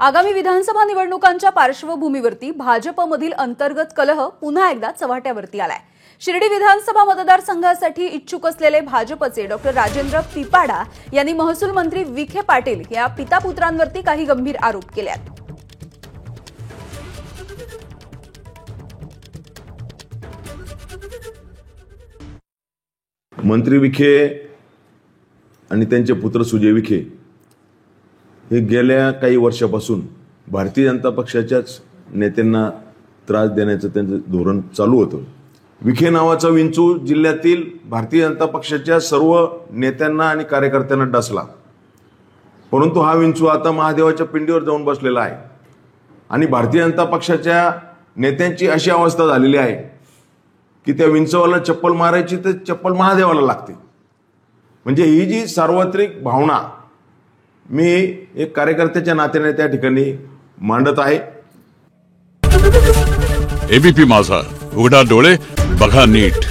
आगामी विधानसभा निवडणुकांच्या पार्श्वभूमीवरती भाजपमधील अंतर्गत कलह पुन्हा एकदा चव्हाट्यावरती आलाय। शिर्डी विधानसभा मतदारसंघासाठी इच्छुक असलेले भाजपचे डॉक्टर राजेंद्र पिपाडा यांनी महसूल मंत्री विखे पाटील या पितापुत्रांवरती काही गंभीर आरोप केले आहेत। मंत्री विखे आणि त्यांचे पुत्र सुजय विखे हे गेल्या काही वर्षापासून भारतीय जनता पक्षाच्याच नेत्यांना त्रास देण्याचं त्यांचं धोरण चालू होतं। विखे नावाचा विंचू जिल्ह्यातील भारतीय जनता पक्षाच्या सर्व नेत्यांना आणि कार्यकर्त्यांना डसला, परंतु हा विंचू आता महादेवाच्या पिंडीवर जाऊन बसलेला आहे आणि भारतीय जनता पक्षाच्या नेत्यांची अशी अवस्था झालेली आहे की त्या विंचवाला चप्पल मारायची तर चप्पल महादेवाला लागते। म्हणजे ही जी सार्वत्रिक भावना मी एक कार्यकर्त्याच्या नात्याने त्या ठिकाणी मांडत आहे। एबीपी माझा, उघडा डोळे बघा नीट।